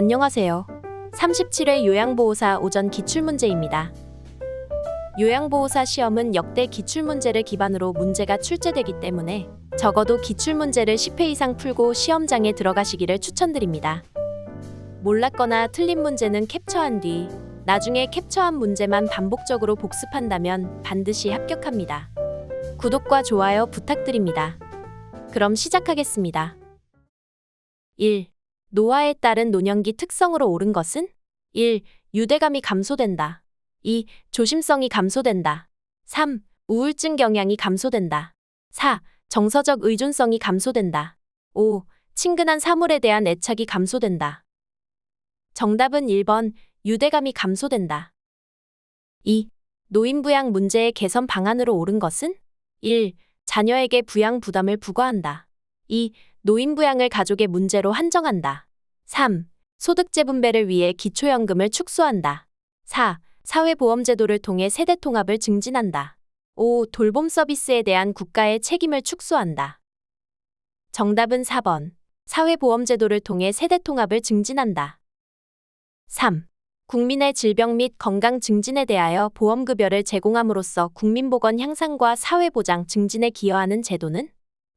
안녕하세요. 37회 요양보호사 오전 기출문제입니다. 요양보호사 시험은 역대 기출문제를 기반으로 문제가 출제되기 때문에 적어도 기출문제를 10회 이상 풀고 시험장에 들어가시기를 추천드립니다. 몰랐거나 틀린 문제는 캡처한 뒤 나중에 캡처한 문제만 반복적으로 복습한다면 반드시 합격합니다. 구독과 좋아요 부탁드립니다. 그럼 시작하겠습니다. 1. 노화에 따른 노년기 특성으로 옳은 것은? 1. 유대감이 감소된다. 2. 조심성이 감소된다. 3. 우울증 경향이 감소된다. 4. 정서적 의존성이 감소된다. 5. 친근한 사물에 대한 애착이 감소된다. 정답은 1번, 유대감이 감소된다. 2. 노인 부양 문제의 개선 방안으로 옳은 것은? 1. 자녀에게 부양 부담을 부과한다. 2. 노인 부양을 가족의 문제로 한정한다. 3. 소득 재분배를 위해 기초연금을 축소한다. 4. 사회보험제도를 통해 세대 통합을 증진한다. 5. 돌봄 서비스에 대한 국가의 책임을 축소한다. 정답은 4번. 사회보험제도를 통해 세대 통합을 증진한다. 3. 국민의 질병 및 건강 증진에 대하여 보험급여를 제공함으로써 국민보건 향상과 사회보장 증진에 기여하는 제도는?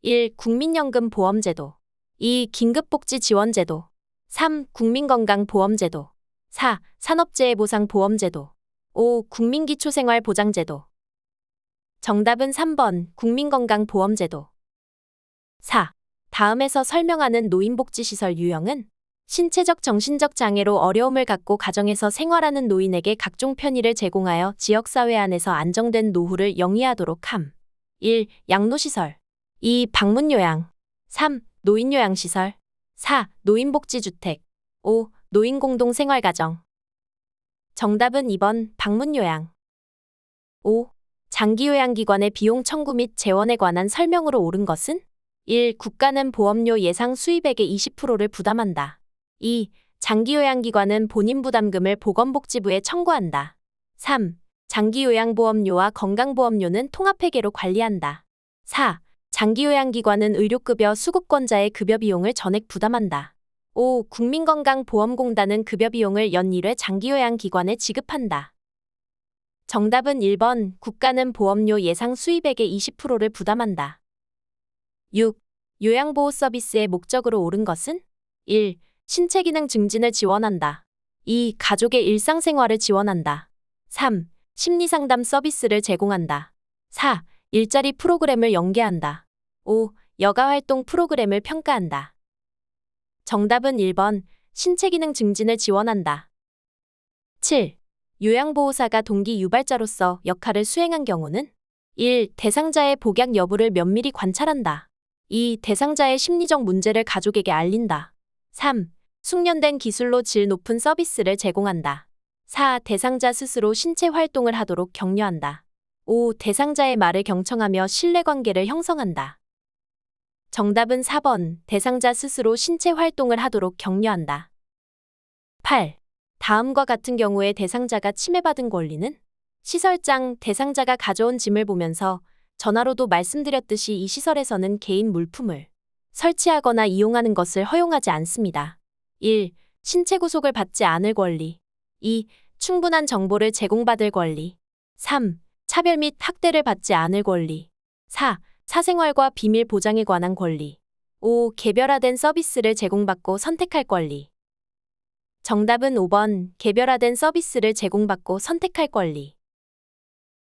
1. 국민연금보험제도. 2. 긴급복지지원제도. 3. 국민건강보험제도. 4. 산업재해보상보험제도. 5. 국민기초생활보장제도. 정답은 3번, 국민건강보험제도. 4. 다음에서 설명하는 노인복지시설 유형은? 신체적 정신적 장애로 어려움을 갖고 가정에서 생활하는 노인에게 각종 편의를 제공하여 지역사회 안에서 안정된 노후를 영위하도록 함. 1. 양로시설. 2. 방문요양. 3. 노인요양시설. 4. 노인복지주택. 5. 노인공동생활가정. 정답은 2번, 방문요양. 5. 장기요양기관의 비용 청구 및 재원에 관한 설명으로 옳은 것은? 1. 국가는 보험료 예상 수입액의 20%를 부담한다. 2. 장기요양기관은 본인 부담금을 보건복지부에 청구한다. 3. 장기요양보험료와 건강보험료는 통합회계로 관리한다. 4. 장기요양기관은 의료급여 수급권자의 급여비용을 전액 부담한다. 5. 국민건강보험공단은 급여비용을 연 1회 장기요양기관에 지급한다. 정답은 1번, 국가는 보험료 예상 수입액의 20%를 부담한다. 6. 요양보호 서비스의 목적으로 옳은 것은? 1. 신체기능 증진을 지원한다. 2. 가족의 일상생활을 지원한다. 3. 심리상담 서비스를 제공한다. 4. 일자리 프로그램을 연계한다. 5. 여가활동 프로그램을 평가한다. 정답은 1번, 신체기능 증진을 지원한다. 7. 요양보호사가 동기 유발자로서 역할을 수행한 경우는? 1. 대상자의 복약 여부를 면밀히 관찰한다. 2. 대상자의 심리적 문제를 가족에게 알린다. 3. 숙련된 기술로 질 높은 서비스를 제공한다. 4. 대상자 스스로 신체 활동을 하도록 격려한다. 5. 대상자의 말을 경청하며 신뢰관계를 형성한다. 정답은 4번, 대상자 스스로 신체 활동을 하도록 격려한다. 8. 다음과 같은 경우에 대상자가 침해받은 권리는? 시설장, 대상자가 가져온 짐을 보면서 전화로도 말씀드렸듯이 이 시설에서는 개인 물품을 설치하거나 이용하는 것을 허용하지 않습니다. 1. 신체 구속을 받지 않을 권리. 2. 충분한 정보를 제공받을 권리. 3. 차별 및 학대를 받지 않을 권리. 4. 사생활과 비밀 보장에 관한 권리. 5. 개별화된 서비스를 제공받고 선택할 권리. 정답은 5번, 개별화된 서비스를 제공받고 선택할 권리.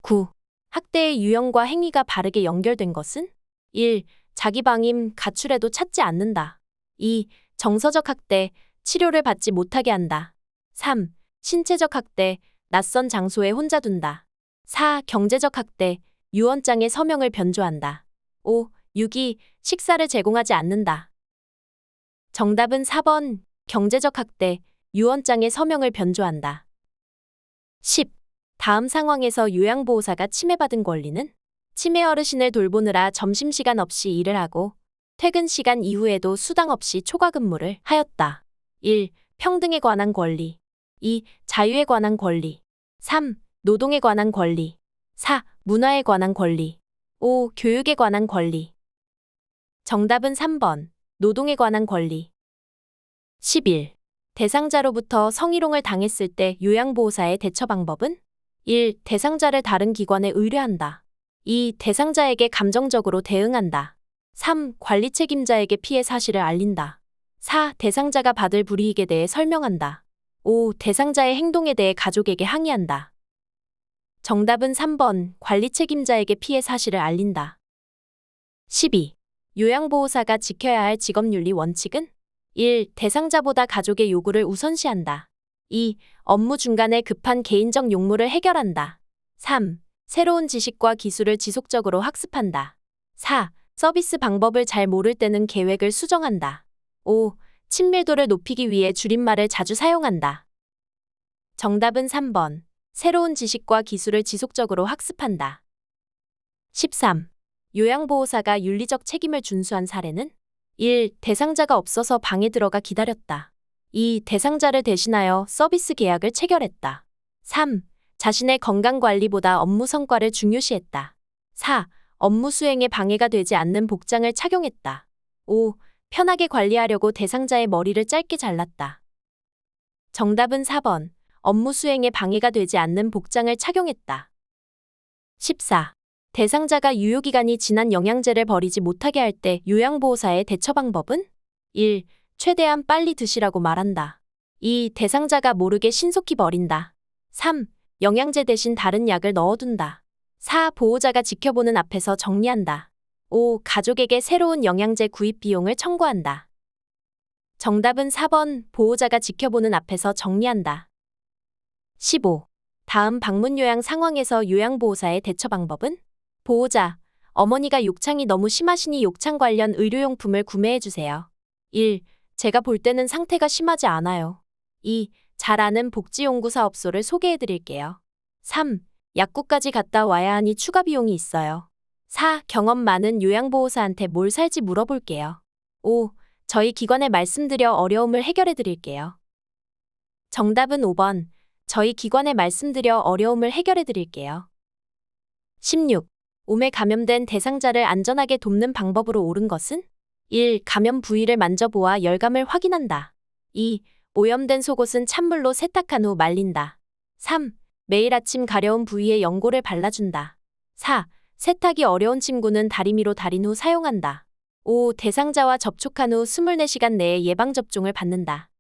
9. 학대의 유형과 행위가 바르게 연결된 것은? 1. 자기방임, 가출해도 찾지 않는다. 2. 정서적 학대, 치료를 받지 못하게 한다. 3. 신체적 학대, 낯선 장소에 혼자 둔다. 4. 경제적 학대, 유언장의 서명을 변조한다. 5. 유기, 식사를 제공하지 않는다. 정답은 4번, 경제적 학대, 유언장의 서명을 변조한다. 10. 다음 상황에서 요양보호사가 침해받은 권리는? 치매 어르신을 돌보느라 점심시간 없이 일을 하고 퇴근 시간 이후에도 수당 없이 초과 근무를 하였다. 1. 평등에 관한 권리. 2. 자유에 관한 권리. 3. 노동에 관한 권리. 4. 문화에 관한 권리. 5. 교육에 관한 권리. 정답은 3번. 노동에 관한 권리. 11. 대상자로부터 성희롱을 당했을 때 요양보호사의 대처 방법은 1. 대상자를 다른 기관에 의뢰한다. 2. 대상자에게 감정적으로 대응한다. 3. 관리 책임자에게 피해 사실을 알린다. 4. 대상자가 받을 불이익에 대해 설명한다. 5. 대상자의 행동에 대해 가족에게 항의한다. 정답은 3번 관리 책임자에게 피해 사실을 알린다. 12. 요양보호사가 지켜야 할 직업윤리 원칙은 1. 대상자보다 가족의 요구를 우선시한다. 2. 업무 중간에 급한 개인적 용무를 해결한다. 3. 새로운 지식과 기술을 지속적으로 학습한다. 4. 서비스 방법을 잘 모를 때는 계획을 수정한다. 5. 친밀도를 높이기 위해 줄임말을 자주 사용한다. 정답은 3번. 새로운 지식과 기술을 지속적으로 학습한다. 13. 요양보호사가 윤리적 책임을 준수한 사례는 1. 대상자가 없어서 방에 들어가 기다렸다. 2. 대상자를 대신하여 서비스 계약을 체결했다. 3. 자신의 건강관리보다 업무 성과를 중요시했다. 4. 업무 수행에 방해가 되지 않는 복장을 착용했다. 5. 편하게 관리하려고 대상자의 머리를 짧게 잘랐다. 정답은 4번. 업무 수행에 방해가 되지 않는 복장을 착용했다. 14. 대상자가 유효기간이 지난 영양제를 버리지 못하게 할 때 요양보호사의 대처 방법은 1. 최대한 빨리 드시라고 말한다. 2. 대상자가 모르게 신속히 버린다. 3. 영양제 대신 다른 약을 넣어둔다. 4. 보호자가 지켜보는 앞에서 정리한다. 5. 가족에게 새로운 영양제 구입 비용을 청구한다. 정답은 4번 보호자가 지켜보는 앞에서 정리한다. 15. 다음 방문 요양 상황에서 요양보호사의 대처 방법은 보호자, 어머니가 욕창이 너무 심하시니 욕창 관련 의료용품을 구매해주세요. 1. 제가 볼 때는 상태가 심하지 않아요. 2. 잘 아는 복지연구사업소를 소개해드릴게요. 3. 약국까지 갔다 와야 하니 추가 비용이 있어요. 4. 경험 많은 요양보호사한테 뭘 살지 물어볼게요. 5. 저희 기관에 말씀드려 어려움을 해결해드릴게요. 정답은 5번. 저희 기관에 말씀드려 어려움을 해결해드릴게요. 16. 몸에 감염된 대상자를 안전하게 돕는 방법으로 옳은 것은 1. 감염 부위를 만져보아 열감을 확인한다. 2. 오염된 속옷은 찬물로 세탁한 후 말린다. 3. 매일 아침 가려운 부위에 연고를 발라준다. 4. 세탁이 어려운 침구는 다리미로 다린 후 사용한다. 5. 대상자와 접촉한 후 24시간 내에 예방접종을 받는다.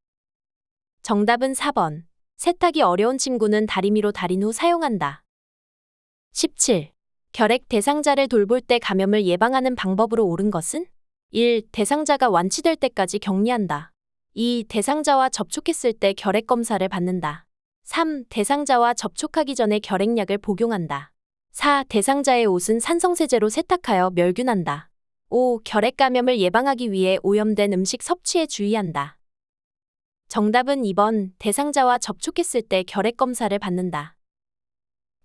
정답은 4번. 세탁이 어려운 침구는 다리미로 다린 후 사용한다. 17. 결핵 대상자를 돌볼 때 감염을 예방하는 방법으로 옳은 것은 1. 대상자가 완치될 때까지 격리한다. 2. 대상자와 접촉했을 때 결핵 검사를 받는다. 3. 대상자와 접촉하기 전에 결핵약을 복용한다. 4. 대상자의 옷은 산성세제로 세탁하여 멸균한다. 5. 결핵 감염을 예방하기 위해 오염된 음식 섭취에 주의한다. 정답은 2번. 대상자와 접촉했을 때 결핵 검사를 받는다.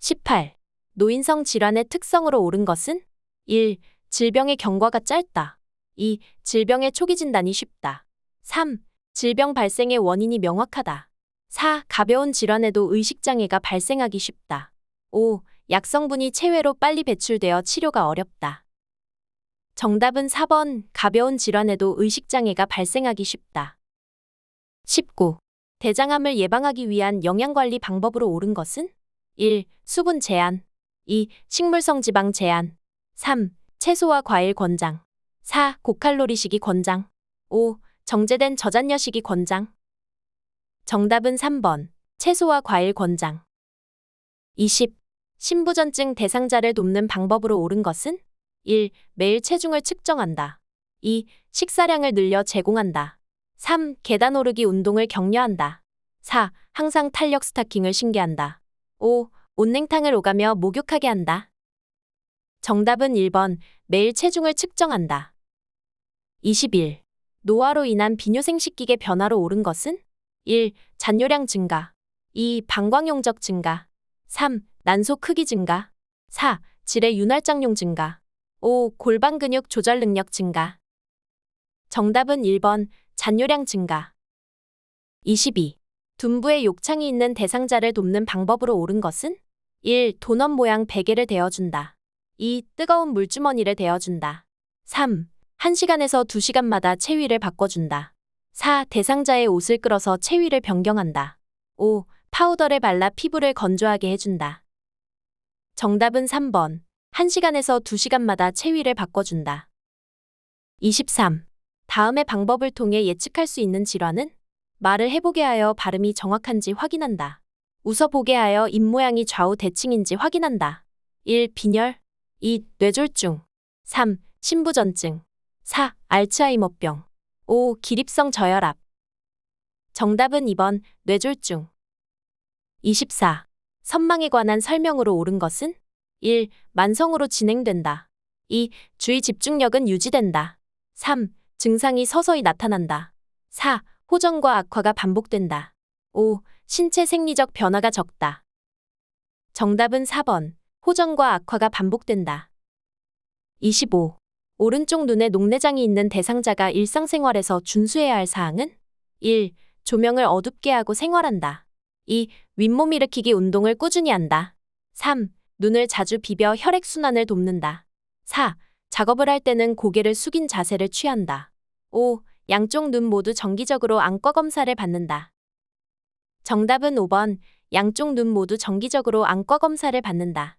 18. 노인성 질환의 특성으로 옳은 것은 1. 질병의 경과가 짧다. 2. 질병의 초기 진단이 쉽다. 3. 질병 발생의 원인이 명확하다. 4. 가벼운 질환에도 의식장애가 발생하기 쉽다. 5. 약성분이 체외로 빨리 배출되어 치료가 어렵다. 정답은 4번. 가벼운 질환에도 의식장애가 발생하기 쉽다. 19. 대장암을 예방하기 위한 영양관리 방법으로 옳은 것은 1. 수분 제한. 2. 식물성 지방 제한. 3. 채소와 과일 권장. 4. 고칼로리 식이 권장. 5. 정제된 저잔여 식이 권장. 정답은 3번. 채소와 과일 권장. 20. 신부전증 대상자를 돕는 방법으로 옳은 것은 1. 매일 체중을 측정한다. 2. 식사량을 늘려 제공한다. 3. 계단 오르기 운동을 격려한다. 4. 항상 탄력 스타킹을 신게한다. 5. 온냉탕을 오가며 목욕하게 한다. 정답은 1번. 매일 체중을 측정한다. 21. 노화로 인한 비뇨생식기계 변화로 옳은 것은 1. 잔뇨량 증가. 2. 방광용적 증가. 3. 난소 크기 증가. 4. 질의 윤활장용 증가. 5. 골반 근육 조절 능력 증가. 정답은 1번. 잔뇨량 증가. 22. 둔부에 욕창이 있는 대상자를 돕는 방법으로 옳은 것은 1. 도넛 모양 베개를 대어준다. 2. 뜨거운 물주머니를 대어준다. 3. 1시간에서 2시간마다 체위를 바꿔준다. 4. 대상자의 옷을 끌어서 체위를 변경한다. 5. 파우더를 발라 피부를 건조하게 해준다. 정답은 3번. 1시간에서 2시간마다 체위를 바꿔준다. 23. 다음의 방법을 통해 예측할 수 있는 질환은? 말을 해보게 하여 발음이 정확한지 확인한다. 웃어보게 하여 입모양이 좌우 대칭인지 확인한다. 1. 빈혈 2. 뇌졸중 3. 신부전증 4. 알츠하이머병 5. 기립성 저혈압. 정답은 2번. 뇌졸중. 24. 선망에 관한 설명으로 옳은 것은? 1. 만성으로 진행된다. 2. 주의 집중력은 유지된다. 3. 증상이 서서히 나타난다. 4. 호전과 악화가 반복된다. 5. 신체 생리적 변화가 적다. 정답은 4번. 호전과 악화가 반복된다. 25. 오른쪽 눈에 녹내장이 있는 대상자가 일상생활에서 준수해야 할 사항은? 1. 조명을 어둡게 하고 생활한다. 2. 윗몸 일으키기 운동을 꾸준히 한다. 3. 눈을 자주 비벼 혈액순환을 돕는다. 4. 작업을 할 때는 고개를 숙인 자세를 취한다. 5. 양쪽 눈 모두 정기적으로 안과 검사를 받는다. 정답은 5번. 양쪽 눈 모두 정기적으로 안과 검사를 받는다.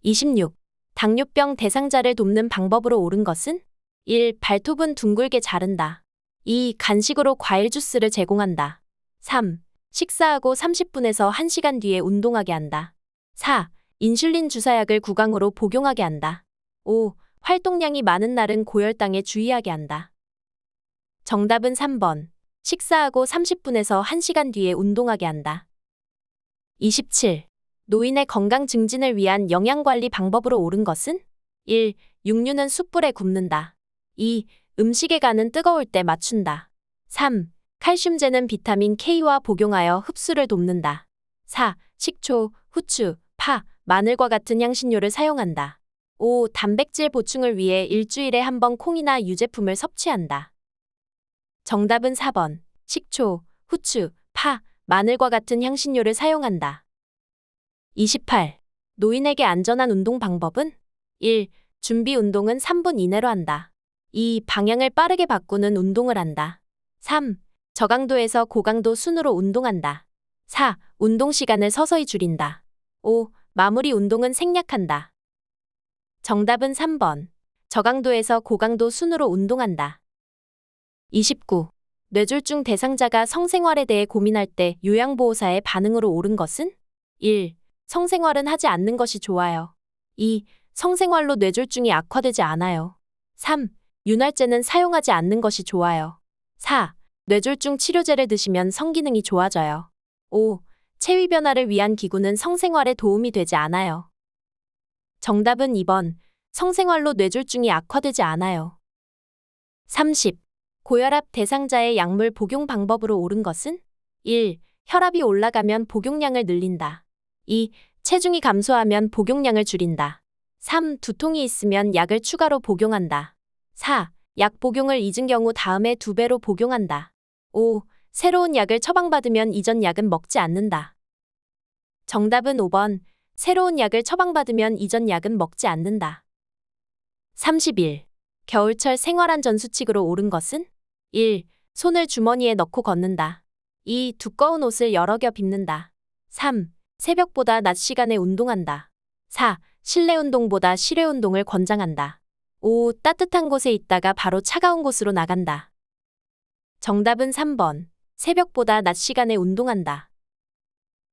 26. 당뇨병 대상자를 돕는 방법으로 옳은 것은? 1. 발톱은 둥글게 자른다. 2. 간식으로 과일 주스를 제공한다. 3. 식사하고 30분에서 1시간 뒤에 운동하게 한다. 4. 인슐린 주사약을 구강으로 복용하게 한다. 5. 활동량이 많은 날은 고혈당에 주의하게 한다. 정답은 3번. 식사하고 30분에서 1시간 뒤에 운동하게 한다. 27. 노인의 건강 증진을 위한 영양관리 방법으로 옳은 것은? 1. 육류는 숯불에 굽는다. 2. 음식에 간은 뜨거울 때 맞춘다. 3. 칼슘제는 비타민 K와 복용하여 흡수를 돕는다. 4. 식초, 후추, 파, 마늘과 같은 향신료를 사용한다. 5. 단백질 보충을 위해 일주일에 한 번 콩이나 유제품을 섭취한다. 정답은 4번. 식초, 후추, 파, 마늘과 같은 향신료를 사용한다. 28. 노인에게 안전한 운동 방법은? 1. 준비 운동은 3분 이내로 한다. 2. 방향을 빠르게 바꾸는 운동을 한다. 3. 저강도에서 고강도 순으로 운동한다. 4. 운동 시간을 서서히 줄인다. 5. 마무리 운동은 생략한다. 정답은 3번. 저강도에서 고강도 순으로 운동한다. 29. 뇌졸중 대상자가 성생활에 대해 고민할 때 요양보호사의 반응으로 옳은 것은? 1. 성생활은 하지 않는 것이 좋아요. 2. 성생활로 뇌졸중이 악화되지 않아요. 3. 윤활제는 사용하지 않는 것이 좋아요. 4. 뇌졸중 치료제를 드시면 성기능이 좋아져요. 5. 체위 변화를 위한 기구는 성생활에 도움이 되지 않아요. 정답은 2번. 성생활로 뇌졸중이 악화되지 않아요. 30. 고혈압 대상자의 약물 복용 방법으로 옳은 것은? 1. 혈압이 올라가면 복용량을 늘린다. 2. 체중이 감소하면 복용량을 줄인다. 3. 두통이 있으면 약을 추가로 복용한다. 4. 약 복용을 잊은 경우 다음에 2배로 복용한다. 5. 새로운 약을 처방받으면 이전 약은 먹지 않는다. 정답은 5번. 새로운 약을 처방받으면 이전 약은 먹지 않는다. 31. 겨울철 생활안전 수칙으로 옳은 것은? 1. 손을 주머니에 넣고 걷는다. 2. 두꺼운 옷을 여러 겹 입는다. 3. 새벽보다 낮 시간에 운동한다. 4. 실내 운동보다 실외 운동을 권장한다. 5. 따뜻한 곳에 있다가 바로 차가운 곳으로 나간다. 정답은 3번. 새벽보다 낮 시간에 운동한다.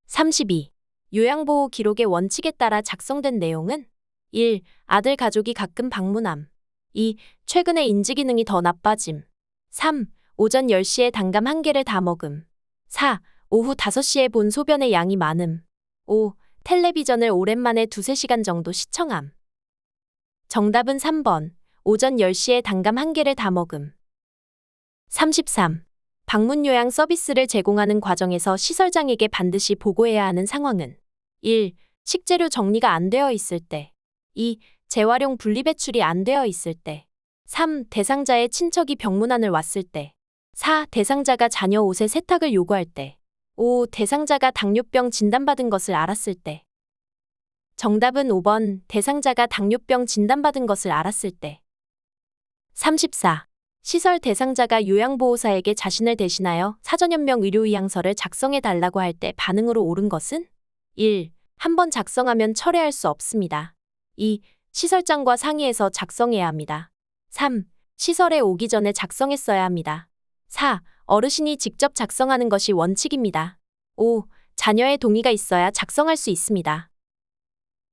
32. 요양보호 기록의 원칙에 따라 작성된 내용은? 1. 아들 가족이 가끔 방문함. 2. 최근에 인지기능이 더 나빠짐. 3. 오전 10시에 단감 1개를 다 먹음. 4. 오후 5시에 본 소변의 양이 많음. 5. 텔레비전을 오랜만에 2-3시간 정도 시청함. 정답은 3번. 오전 10시에 단감 1개를 다 먹음. 33. 방문 요양 서비스를 제공하는 과정에서 시설장에게 반드시 보고해야 하는 상황은? 1. 식재료 정리가 안 되어 있을 때. 2. 재활용 분리배출이 안 되어 있을 때. 3. 대상자의 친척이 병문안을 왔을 때. 4. 대상자가 자녀 옷의 세탁을 요구할 때. 5. 대상자가 당뇨병 진단받은 것을 알았을 때. 정답은 5번. 대상자가 당뇨병 진단받은 것을 알았을 때. 34. 시설 대상자가 요양보호사에게 자신을 대신하여 사전연명 의료의향서를 작성해 달라고 할 때 반응으로 옳은 것은 1. 한 번 작성하면 철회할 수 없습니다. 2. 시설장과 상의해서 작성해야 합니다. 3. 시설에 오기 전에 작성했어야 합니다. 4. 어르신이 직접 작성하는 것이 원칙입니다. 5. 자녀의 동의가 있어야 작성할 수 있습니다.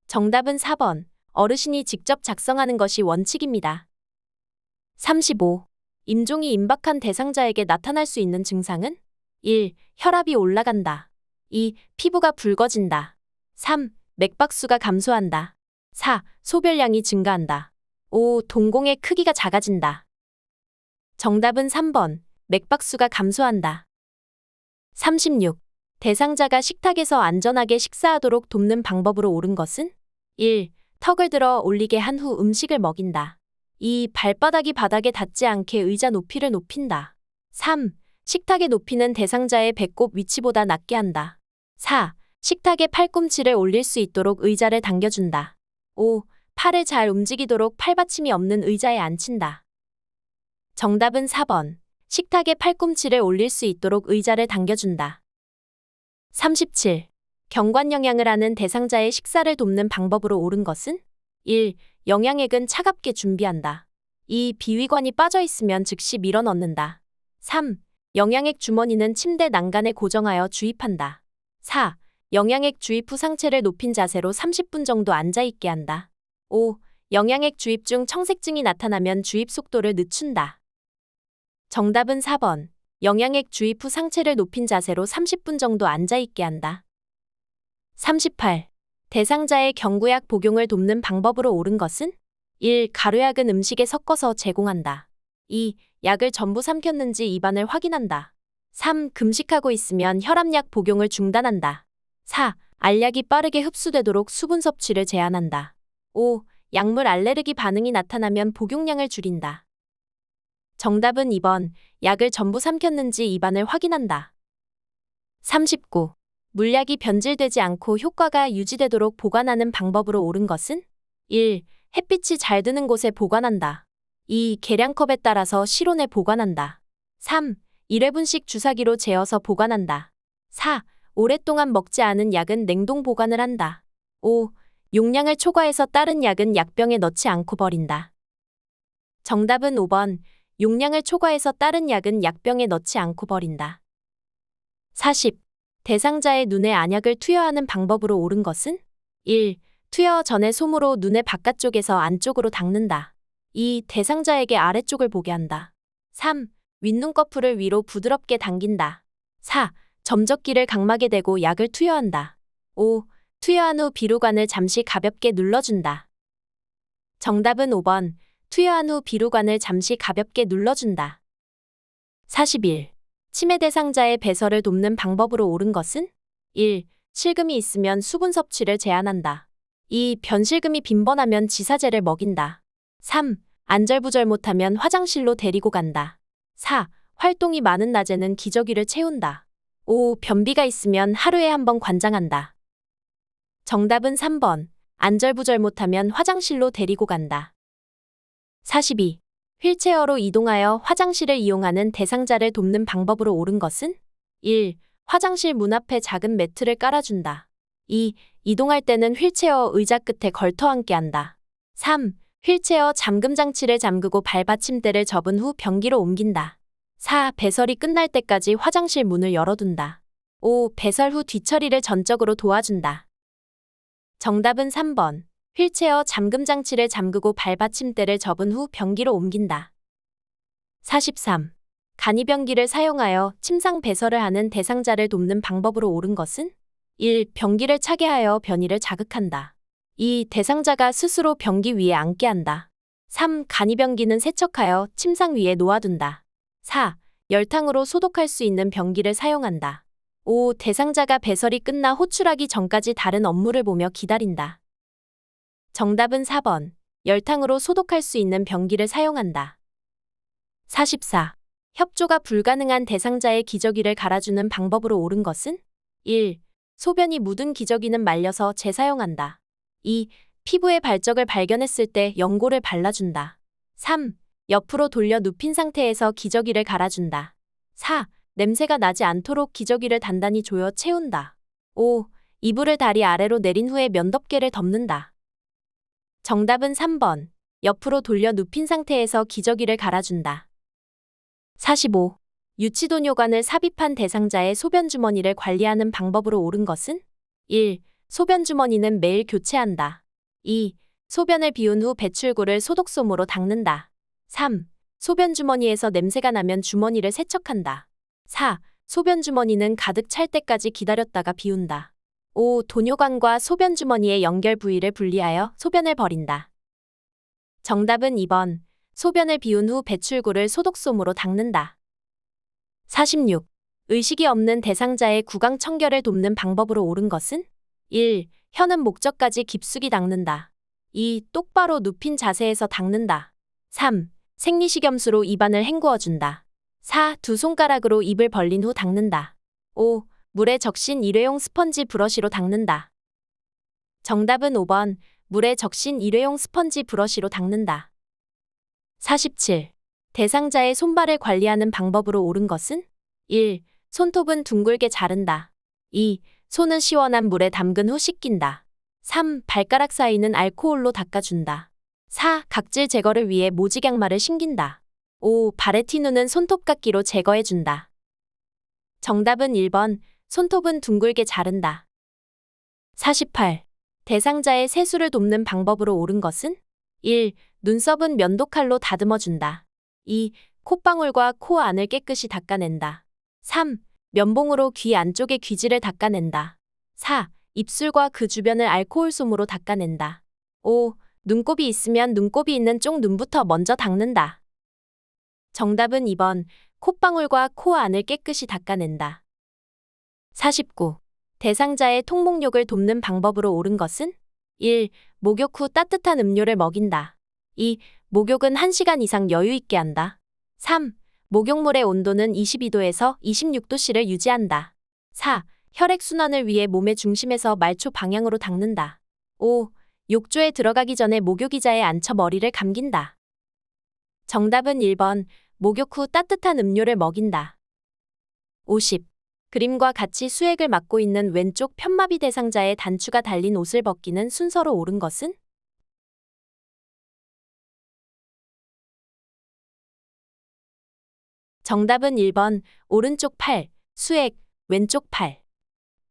정답은 4번. 어르신이 직접 작성하는 것이 원칙입니다. 35. 임종이 임박한 대상자에게 나타날 수 있는 증상은 1. 혈압이 올라간다. 2. 피부가 붉어진다. 3. 맥박수가 감소한다. 4. 소별량이 증가한다. 5. 동공의 크기가 작아진다. 정답은 3번. 맥박수가 감소한다. 36. 대상자가 식탁에서 안전하게 식사하도록 돕는 방법으로 옳은 것은 1. 턱을 들어 올리게 한 후 음식을 먹인다. 2. 발바닥이 바닥에 닿지 않게 의자 높이를 높인다. 3. 식탁의 높이는 대상자의 배꼽 위치보다 낮게 한다. 4. 식탁에 팔꿈치를 올릴 수 있도록 의자를 당겨준다. 5. 팔을 잘 움직이도록 팔받침이 없는 의자에 앉힌다. 정답은 4번. 식탁에 팔꿈치를 올릴 수 있도록 의자를 당겨준다. 37. 경관 영양을 하는 대상자의 식사를 돕는 방법으로 옳은 것은 1. 영양액은 차갑게 준비한다. 2. 비위관이 빠져 있으면 즉시 밀어 넣는다. 3. 영양액 주머니는 침대 난간에 고정하여 주입한다. 4. 영양액 주입 후 상체를 높인 자세로 30분 정도 앉아있게 한다. 5. 영양액 주입 중 청색증이 나타나면 주입 속도를 늦춘다. 정답은 4번. 영양액 주입 후 상체를 높인 자세로 30분 정도 앉아있게 한다. 38. 대상자의 경구약 복용을 돕는 방법으로 옳은 것은 1. 가루약은 음식에 섞어서 제공한다. 2. 약을 전부 삼켰는지 입안을 확인한다. 3. 금식하고 있으면 혈압약 복용을 중단한다. 4. 알약이 빠르게 흡수되도록 수분 섭취를 제한한다. 5. 약물 알레르기 반응이 나타나면 복용량을 줄인다. 정답은 2번. 약을 전부 삼켰는지 입안을 확인한다. 39. 물약이 변질되지 않고 효과가 유지되도록 보관하는 방법으로 옳은 것은 1. 햇빛이 잘 드는 곳에 보관한다. 2. 계량컵에 따라서 실온에 보관한다. 3. 1회분씩 주사기로 재어서 보관한다. 4. 오랫동안 먹지 않은 약은 냉동 보관을 한다. 5. 용량을 초과해서 다른 약은 약병에 넣지 않고 버린다. 정답은 5번. 용량을 초과해서 다른 약은 약병에 넣지 않고 버린다. 40. 대상자의 눈에 안약을 투여하는 방법으로 옳은 것은 1. 투여 전에 솜으로 눈의 바깥쪽에서 안쪽으로 닦는다. 2. 대상자에게 아래쪽을 보게 한다. 3. 윗눈꺼풀을 위로 부드럽게 당긴다. 4. 점적기를 각막에 대고 약을 투여한다. 5. 투여한 후 비루관을 잠시 가볍게 눌러준다. 정답은 5번. 투여한 후 비루관을 잠시 가볍게 눌러준다. 41. 치매 대상자의 배설을 돕는 방법으로 옳은 것은 1. 실금이 있으면 수분 섭취를 제한한다. 2. 변실금이 빈번하면 지사제를 먹인다. 3. 안절부절 못하면 화장실로 데리고 간다. 4. 활동이 많은 낮에는 기저귀를 채운다. 5. 변비가 있으면 하루에 한 번 관장한다. 정답은 3번. 안절부절 못하면 화장실로 데리고 간다. 42. 휠체어로 이동하여 화장실을 이용하는 대상자를 돕는 방법으로 옳은 것은 1. 화장실 문 앞에 작은 매트를 깔아준다. 2. 이동할 때는 휠체어 의자 끝에 걸터 앉게 한다. 3. 휠체어 잠금 장치를 잠그고 발받침대를 접은 후 변기로 옮긴다. 4. 배설이 끝날 때까지 화장실 문을 열어둔다. 5. 배설 후 뒤처리를 전적으로 도와준다. 정답은 3번. 휠체어 잠금 장치를 잠그고 발받침대를 접은 후 변기로 옮긴다. 43. 간이변기를 사용하여 침상 배설을 하는 대상자를 돕는 방법으로 옳은 것은 1. 변기를 차게 하여 변이를 자극한다. 2. 대상자가 스스로 변기 위에 앉게 한다. 3. 간이변기는 세척하여 침상 위에 놓아둔다. 4. 열탕으로 소독할 수 있는 변기를 사용한다. 5. 대상자가 배설이 끝나 호출하기 전까지 다른 업무를 보며 기다린다. 정답은 4번. 열탕으로 소독할 수 있는 변기를 사용한다. 44. 협조가 불가능한 대상자의 기저귀를 갈아주는 방법으로 옳은 것은 1. 소변이 묻은 기저귀는 말려서 재사용한다. 2. 피부의 발적을 발견했을 때 연고를 발라준다. 3. 옆으로 돌려 눕힌 상태에서 기저귀를 갈아준다. 4. 냄새가 나지 않도록 기저귀를 단단히 조여 채운다. 5. 이불을 다리 아래로 내린 후에 면덮개를 덮는다. 정답은 3번. 옆으로 돌려 눕힌 상태에서 기저귀를 갈아준다. 45. 유치도뇨관을 삽입한 대상자의 소변주머니를 관리하는 방법으로 옳은 것은? 1. 소변주머니는 매일 교체한다. 2. 소변을 비운 후 배출구를 소독솜으로 닦는다. 3. 소변주머니에서 냄새가 나면 주머니를 세척한다. 4. 소변주머니는 가득 찰 때까지 기다렸다가 비운다. 5. 도뇨관과 소변주머니의 연결 부위를 분리하여 소변을 버린다. 정답은 2번. 소변을 비운 후 배출구를 소독솜으로 닦는다. 46. 의식이 없는 대상자의 구강 청결을 돕는 방법으로 옳은 것은? 1. 혀는 목젖까지 깊숙이 닦는다. 2. 똑바로 눕힌 자세에서 닦는다. 3. 생리식염수로 입안을 헹구어준다. 4. 두 손가락으로 입을 벌린 후 닦는다. 5. 물에 적신 일회용 스펀지 브러쉬로 닦는다. 정답은 5번. 물에 적신 일회용 스펀지 브러쉬로 닦는다. 47. 대상자의 손발을 관리하는 방법으로 옳은 것은? 1. 손톱은 둥글게 자른다. 2. 손은 시원한 물에 담근 후 씻긴다. 3. 발가락 사이는 알코올로 닦아준다. 4. 각질 제거를 위해 모직양말을 신긴다. 5. 발의 티누는 손톱깎이로 제거해준다. 정답은 1번. 손톱은 둥글게 자른다. 48. 대상자의 세수를 돕는 방법으로 옳은 것은? 1. 눈썹은 면도칼로 다듬어준다. 2. 콧방울과 코 안을 깨끗이 닦아낸다. 3. 면봉으로 귀 안쪽의 귀지를 닦아낸다. 4. 입술과 그 주변을 알코올솜으로 닦아낸다. 5. 눈곱이 있으면 눈곱이 있는 쪽 눈부터 먼저 닦는다. 정답은 2번. 콧방울과 코 안을 깨끗이 닦아낸다. 49. 대상자의 통목욕을 돕는 방법으로 옳은 것은? 1. 목욕 후 따뜻한 음료를 먹인다. 2. 목욕은 1시간 이상 여유 있게 한다. 3. 목욕물의 온도는 22도에서 26도씨를 유지한다. 4. 혈액순환을 위해 몸의 중심에서 말초 방향으로 닦는다. 5. 욕조에 들어가기 전에 목욕의자에 앉혀 머리를 감긴다. 정답은 1번. 목욕 후 따뜻한 음료를 먹인다. 50. 그림과 같이 수액을 맡고 있는 왼쪽 편마비 대상자의 단추가 달린 옷을 벗기는 순서로 옳은 것은? 정답은 1번. 오른쪽 팔, 수액, 왼쪽 팔.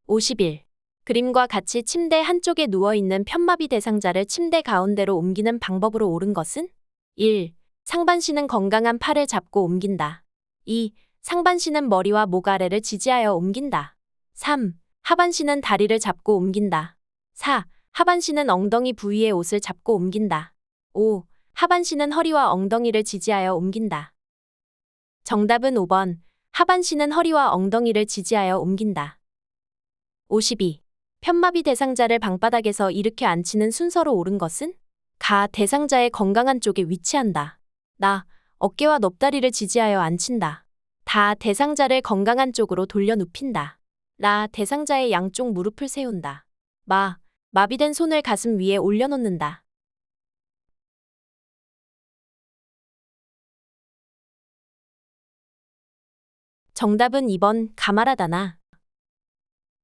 51. 그림과 같이 침대 한쪽에 누워있는 편마비 대상자를 침대 가운데로 옮기는 방법으로 옳은 것은? 1. 상반신은 건강한 팔을 잡고 옮긴다. 2. 상반신은 머리와 목 아래를 지지하여 옮긴다. 3. 하반신은 다리를 잡고 옮긴다. 4. 하반신은 엉덩이 부위의 옷을 잡고 옮긴다. 5. 하반신은 허리와 엉덩이를 지지하여 옮긴다. 정답은 5번. 하반신은 허리와 엉덩이를 지지하여 옮긴다. 52. 편마비 대상자를 방바닥에서 일으켜 앉히는 순서로 옳은 것은? 가 대상자의 건강한 쪽에 위치한다. 나 어깨와 넙다리를 지지하여 앉힌다. 다 대상자를 건강한 쪽으로 돌려 눕힌다. 라 대상자의 양쪽 무릎을 세운다. 마비된 손을 가슴 위에 올려놓는다. 정답은 2번. 가말하다나.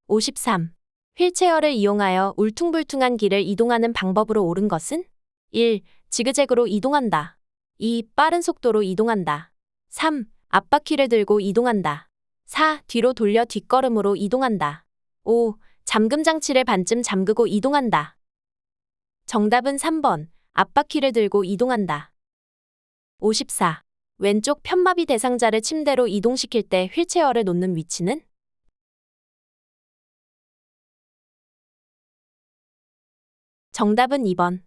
53. 휠체어를 이용하여 울퉁불퉁한 길을 이동하는 방법으로 옳은 것은? 1. 지그재그로 이동한다. 2. 빠른 속도로 이동한다. 3. 앞바퀴를 들고 이동한다. 4. 뒤로 돌려 뒷걸음으로 이동한다. 5. 잠금 장치를 반쯤 잠그고 이동한다. 정답은 3번. 앞바퀴를 들고 이동한다. 54. 왼쪽 편마비 대상자를 침대로 이동시킬 때 휠체어를 놓는 위치는? 정답은 2번.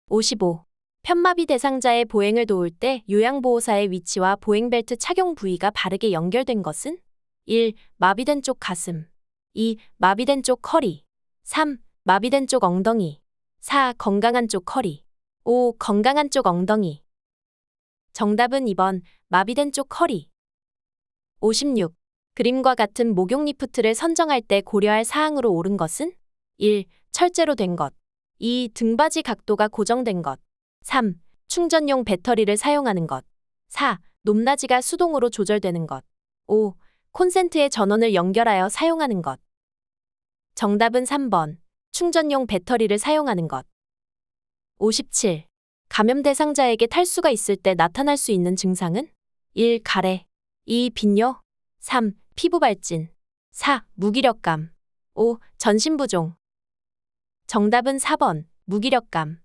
55. 편마비 대상자의 보행을 도울 때 요양보호사의 위치와 보행벨트 착용 부위가 바르게 연결된 것은? 1. 마비된 쪽 가슴. 2. 마비된 쪽 허리. 3. 마비된 쪽 엉덩이. 4. 건강한 쪽 허리. 5. 건강한 쪽 엉덩이. 정답은 2번. 마비된 쪽 허리. 56. 그림과 같은 목욕 리프트를 선정할 때 고려할 사항으로 옳은 것은? 1. 철제로 된 것. 2. 등받이 각도가 고정된 것. 3. 충전용 배터리를 사용하는 것. 4. 높낮이가 수동으로 조절되는 것. 5. 콘센트의 전원을 연결하여 사용하는 것. 정답은 3번. 충전용 배터리를 사용하는 것. 57. 감염 대상자에게 탈수가 있을 때 나타날 수 있는 증상은? 1. 가래. 2. 빈뇨. 3. 피부 발진. 4. 무기력감. 5. 전신부종. 정답은 4번. 무기력감.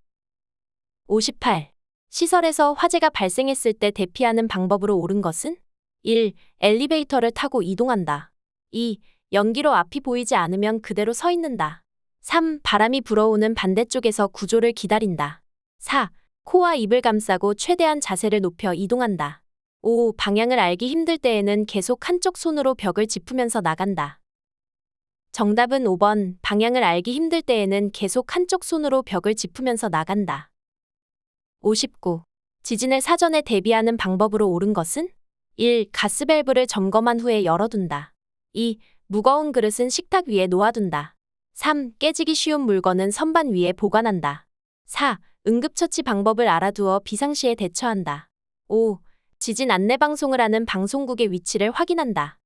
58. 시설에서 화재가 발생했을 때 대피하는 방법으로 옳은 것은? 1. 엘리베이터를 타고 이동한다. 2. 연기로 앞이 보이지 않으면 그대로 서 있는다. 3. 바람이 불어오는 반대쪽에서 구조를 기다린다. 4. 코와 입을 감싸고 최대한 자세를 높여 이동한다. 5. 방향을 알기 힘들 때에는 계속 한쪽 손으로 벽을 짚으면서 나간다. 정답은 5번. 방향을 알기 힘들 때에는 계속 한쪽 손으로 벽을 짚으면서 나간다. 59. 지진을 사전에 대비하는 방법으로 옳은 것은? 1. 가스밸브를 점검한 후에 열어둔다. 2. 무거운 그릇은 식탁 위에 놓아둔다. 3. 깨지기 쉬운 물건은 선반 위에 보관한다. 4. 응급처치 방법을 알아두어 비상시에 대처한다. 5. 지진 안내 방송을 하는 방송국의 위치를 확인한다.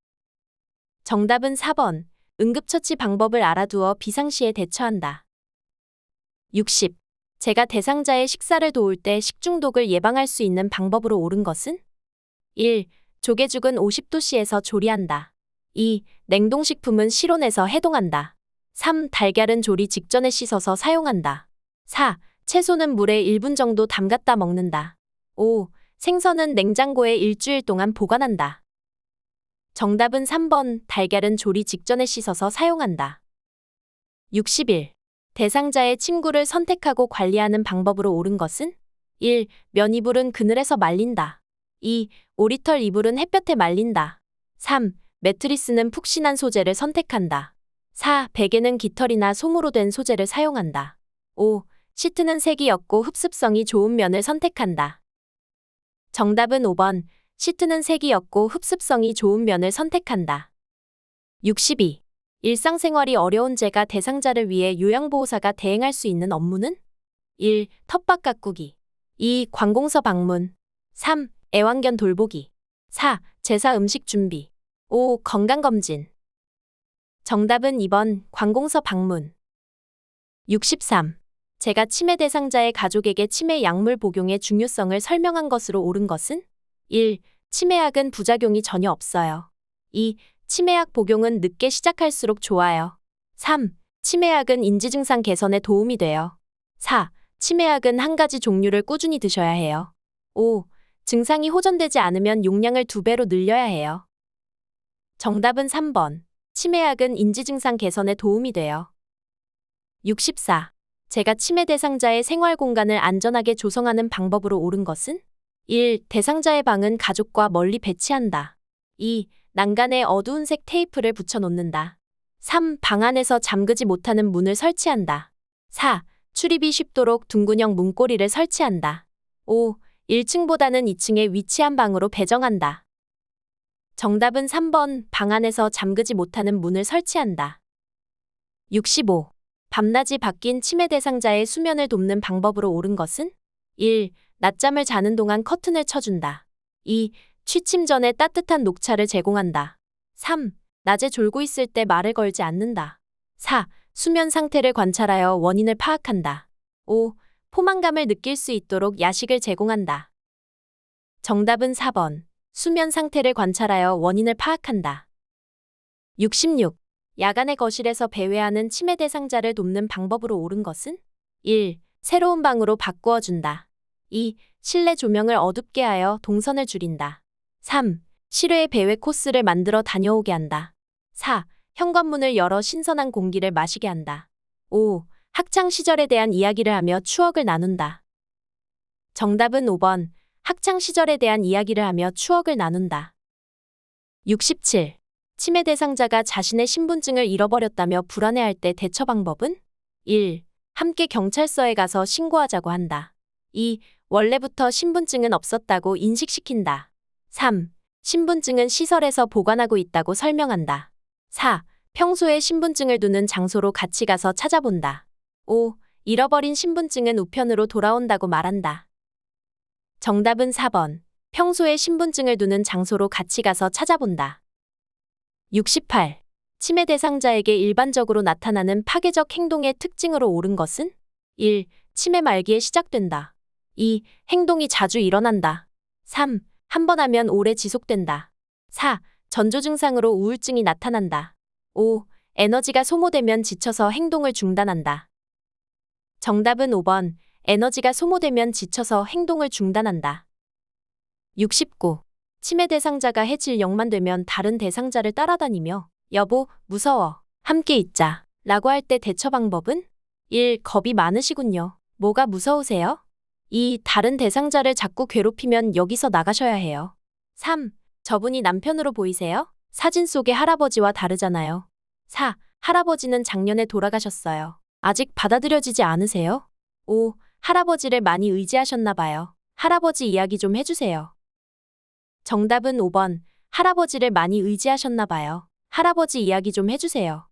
정답은 4번. 응급처치 방법을 알아두어 비상시에 대처한다. 60. 제가 대상자의 식사를 도울 때 식중독을 예방할 수 있는 방법으로 옳은 것은? 1. 조개죽은 50도씨에서 조리한다. 2. 냉동식품은 실온에서 해동한다. 3. 달걀은 조리 직전에 씻어서 사용한다. 4. 채소는 물에 1분 정도 담갔다 먹는다. 5. 생선은 냉장고에 일주일 동안 보관한다. 정답은 3번. 달걀은 조리 직전에 씻어서 사용한다. 61. 대상자의 침구를 선택하고 관리하는 방법으로 옳은 것은? 1. 면 이불은 그늘에서 말린다. 2. 오리털 이불은 햇볕에 말린다. 3. 매트리스는 푹신한 소재를 선택한다. 4. 베개는 깃털이나 솜으로 된 소재를 사용한다. 5. 시트는 색이 옅고 흡습성이 좋은 면을 선택한다. 정답은 5번. 시트는 색이 옅고 흡습성이 좋은 면을 선택한다. 62. 일상생활이 어려운 제가 대상자를 위해 요양보호사가 대행할 수 있는 업무는? 1. 텃밭 가꾸기. 2. 관공서 방문. 3. 애완견 돌보기. 4. 제사 음식 준비. 5. 건강검진. 정답은 2번. 관공서 방문. 63. 제가 치매 대상자의 가족에게 치매 약물 복용의 중요성을 설명한 것으로 옳은 것은? 1. 치매약은 부작용이 전혀 없어요. 2. 치매약 복용은 늦게 시작할수록 좋아요. 3. 치매약은 인지증상 개선에 도움이 돼요. 4. 치매약은 한 가지 종류를 꾸준히 드셔야 해요. 5. 증상이 호전되지 않으면 용량을 2배로 늘려야 해요. 정답은 3번. 치매약은 인지증상 개선에 도움이 돼요. 64. 제가 치매 대상자의 생활 공간을 안전하게 조성하는 방법으로 옳은 것은? 1. 대상자의 방은 가족과 멀리 배치한다. 2. 난간에 어두운 색 테이프를 붙여놓는다. 3. 방 안에서 잠그지 못하는 문을 설치한다. 4. 출입이 쉽도록 둥근형 문고리를 설치한다. 5. 1층보다는 2층에 위치한 방으로 배정한다. 정답은 3번. 방 안에서 잠그지 못하는 문을 설치한다. 65. 밤낮이 바뀐 치매 대상자의 수면을 돕는 방법으로 옳은 것은? 1. 낮잠을 자는 동안 커튼을 쳐준다. 2. 취침 전에 따뜻한 녹차를 제공한다. 3. 낮에 졸고 있을 때 말을 걸지 않는다. 4. 수면 상태를 관찰하여 원인을 파악한다. 5. 포만감을 느낄 수 있도록 야식을 제공한다. 정답은 4번. 수면 상태를 관찰하여 원인을 파악한다. 66. 야간에 거실에서 배회하는 치매 대상자를 돕는 방법으로 옳은 것은? 1. 새로운 방으로 바꾸어준다. 2. 실내 조명을 어둡게 하여 동선을 줄인다. 3. 실외 배회 코스를 만들어 다녀오게 한다. 4. 현관문을 열어 신선한 공기를 마시게 한다. 5. 학창 시절에 대한 이야기를 하며 추억을 나눈다. 정답은 5번. 학창 시절에 대한 이야기를 하며 추억을 나눈다. 67. 치매 대상자가 자신의 신분증을 잃어버렸다며 불안해할 때 대처 방법은? 1. 함께 경찰서에 가서 신고하자고 한다. 2. 원래부터 신분증은 없었다고 인식시킨다. 3. 신분증은 시설에서 보관하고 있다고 설명한다. 4. 평소에 신분증을 두는 장소로 같이 가서 찾아본다. 5. 잃어버린 신분증은 우편으로 돌아온다고 말한다. 정답은 4번. 평소에 신분증을 두는 장소로 같이 가서 찾아본다. 68. 치매 대상자에게 일반적으로 나타나는 파괴적 행동의 특징으로 옳은 것은? 1. 치매 말기에 시작된다. 2. 행동이 자주 일어난다. 3. 한 번 하면 오래 지속된다. 4. 전조 증상으로 우울증이 나타난다. 5. 에너지가 소모되면 지쳐서 행동을 중단한다. 정답은 5번. 에너지가 소모되면 지쳐서 행동을 중단한다. 69. 치매 대상자가 해질녘만 되면 다른 대상자를 따라다니며 여보, 무서워. 함께 있자. 라고 할 때 대처 방법은? 1. 겁이 많으시군요. 뭐가 무서우세요? 2. 다른 대상자를 자꾸 괴롭히면 여기서 나가셔야 해요. 3. 저분이 남편으로 보이세요? 사진 속의 할아버지와 다르잖아요. 4. 할아버지는 작년에 돌아가셨어요. 아직 받아들여지지 않으세요? 5. 할아버지를 많이 의지하셨나 봐요. 할아버지 이야기 좀 해주세요. 정답은 5번. 할아버지를 많이 의지하셨나 봐요. 할아버지 이야기 좀 해주세요.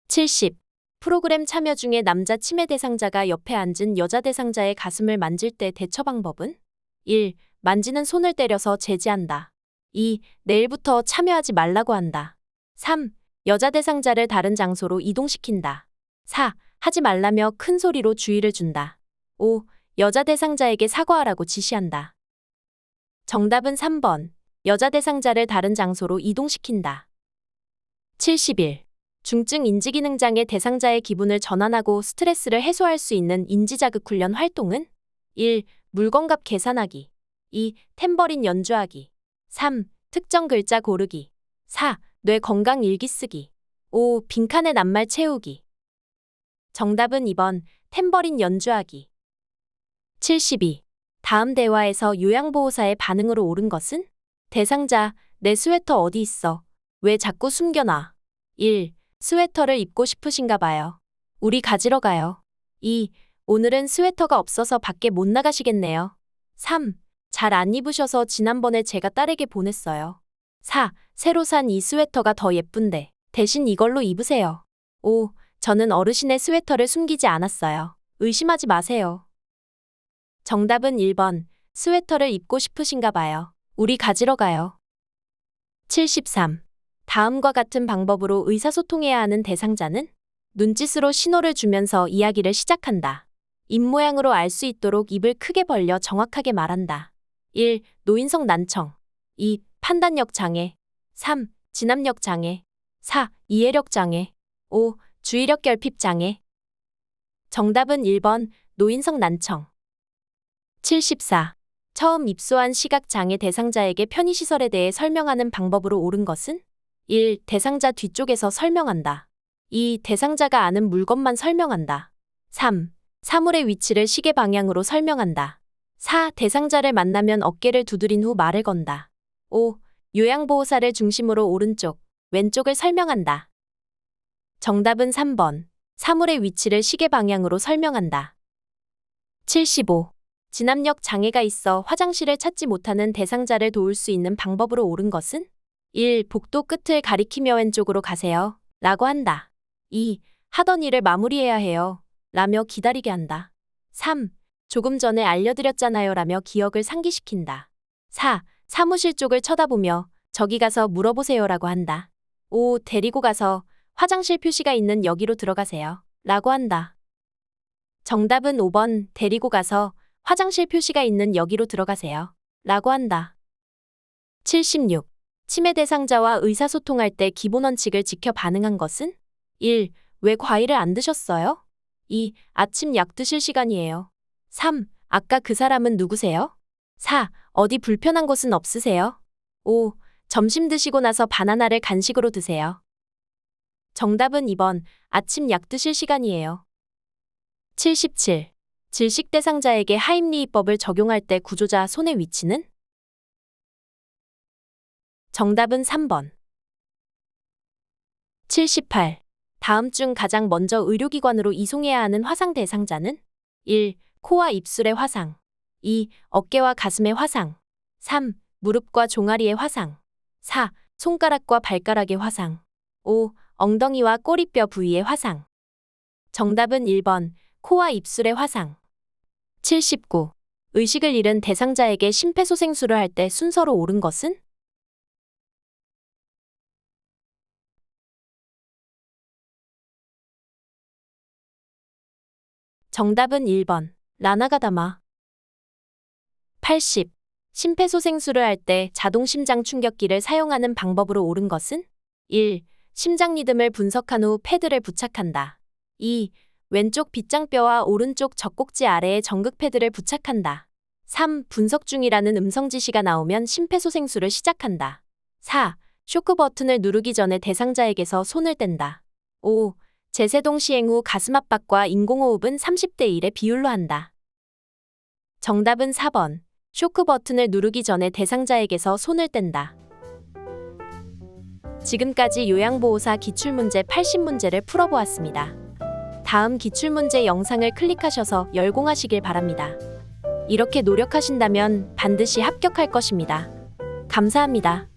70. 프로그램 참여 중에 남자 치매 대상자가 옆에 앉은 여자 대상자의 가슴을 만질 때 대처 방법은? 1. 만지는 손을 때려서 제지한다. 2. 내일부터 참여하지 말라고 한다. 3. 여자 대상자를 다른 장소로 이동시킨다. 4. 하지 말라며 큰 소리로 주의를 준다. 5. 여자 대상자에게 사과하라고 지시한다. 정답은 3번. 여자 대상자를 다른 장소로 이동시킨다. 71. 중증 인지기능장애 대상자의 기분을 전환하고 스트레스를 해소할 수 있는 인지자극 훈련 활동은? 1. 물건값 계산하기. 2. 탬버린 연주하기. 3. 특정 글자 고르기. 4. 뇌 건강 일기 쓰기. 5. 빈칸에 낱말 채우기. 정답은 2번. 탬버린 연주하기. 72. 다음 대화에서 요양보호사의 반응으로 옳은 것은? 대상자, 내 스웨터 어디 있어? 왜 자꾸 숨겨놔? 1. 스웨터를 입고 싶으신가 봐요. 우리 가지러 가요. 2. 오늘은 스웨터가 없어서 밖에 못 나가시겠네요. 3. 잘 안 입으셔서 지난번에 제가 딸에게 보냈어요. 4. 새로 산 이 스웨터가 더 예쁜데 대신 이걸로 입으세요. 5. 저는 어르신의 스웨터를 숨기지 않았어요. 의심하지 마세요. 정답은 1번. 스웨터를 입고 싶으신가 봐요. 우리 가지러 가요. 73. 다음과 같은 방법으로 의사소통해야 하는 대상자는? 눈짓으로 신호를 주면서 이야기를 시작한다. 입모양으로 알 수 있도록 입을 크게 벌려 정확하게 말한다. 1. 노인성 난청. 2. 판단력 장애. 3. 진압력 장애. 4. 이해력 장애. 5. 주의력 결핍 장애. 정답은 1번. 노인성 난청. 74. 처음 입소한 시각장애 대상자에게 편의시설에 대해 설명하는 방법으로 옳은 것은? 1. 대상자 뒤쪽에서 설명한다. 2. 대상자가 아는 물건만 설명한다. 3. 사물의 위치를 시계 방향으로 설명한다. 4. 대상자를 만나면 어깨를 두드린 후 말을 건다. 5. 요양보호사를 중심으로 오른쪽, 왼쪽을 설명한다. 정답은 3번. 사물의 위치를 시계 방향으로 설명한다. 75. 진압력 장애가 있어 화장실을 찾지 못하는 대상자를 도울 수 있는 방법으로 옳은 것은? 1. 복도 끝을 가리키며 왼쪽으로 가세요. 라고 한다. 2. 하던 일을 마무리해야 해요. 라며 기다리게 한다. 3. 조금 전에 알려드렸잖아요. 라며 기억을 상기시킨다. 4. 사무실 쪽을 쳐다보며 저기 가서 물어보세요. 라고 한다. 5. 데리고 가서 화장실 표시가 있는 여기로 들어가세요. 라고 한다. 정답은 5번. 데리고 가서 화장실 표시가 있는 여기로 들어가세요. 라고 한다. 76. 치매 대상자와 의사소통할 때 기본 원칙을 지켜 반응한 것은? 1. 왜 과일을 안 드셨어요? 2. 아침 약 드실 시간이에요. 3. 아까 그 사람은 누구세요? 4. 어디 불편한 곳은 없으세요? 5. 점심 드시고 나서 바나나를 간식으로 드세요. 정답은 2번. 아침 약 드실 시간이에요. 77. 질식 대상자에게 하임리히법을 적용할 때 구조자 손의 위치는? 정답은 3번. 78. 다음 중 가장 먼저 의료기관으로 이송해야 하는 화상 대상자는? 1. 코와 입술의 화상. 2. 어깨와 가슴의 화상. 3. 무릎과 종아리의 화상. 4. 손가락과 발가락의 화상. 5. 엉덩이와 꼬리뼈 부위의 화상. 정답은 1번. 코와 입술의 화상. 79. 의식을 잃은 대상자에게 심폐소생술을 할 때 순서로 옳은 것은? 정답은 1번. 라나가다마. 80. 심폐소생술을 할 때 자동심장 충격기를 사용하는 방법으로 옳은 것은? 1. 심장 리듬을 분석한 후 패드를 부착한다. 2. 왼쪽 빗장뼈와 오른쪽 젖꼭지 아래에 전극 패드를 부착한다. 3. 분석 중이라는 음성 지시가 나오면 심폐소생술을 시작한다. 4. 쇼크 버튼을 누르기 전에 대상자에게서 손을 뗀다. 5. 제세동 시행 후 가슴 압박과 인공호흡은 30대 1의 비율로 한다. 정답은 4번. 쇼크 버튼을 누르기 전에 대상자에게서 손을 뗀다. 지금까지 요양보호사 기출문제 80문제를 풀어보았습니다. 다음 기출문제 영상을 클릭하셔서 열공하시길 바랍니다. 이렇게 노력하신다면 반드시 합격할 것입니다. 감사합니다.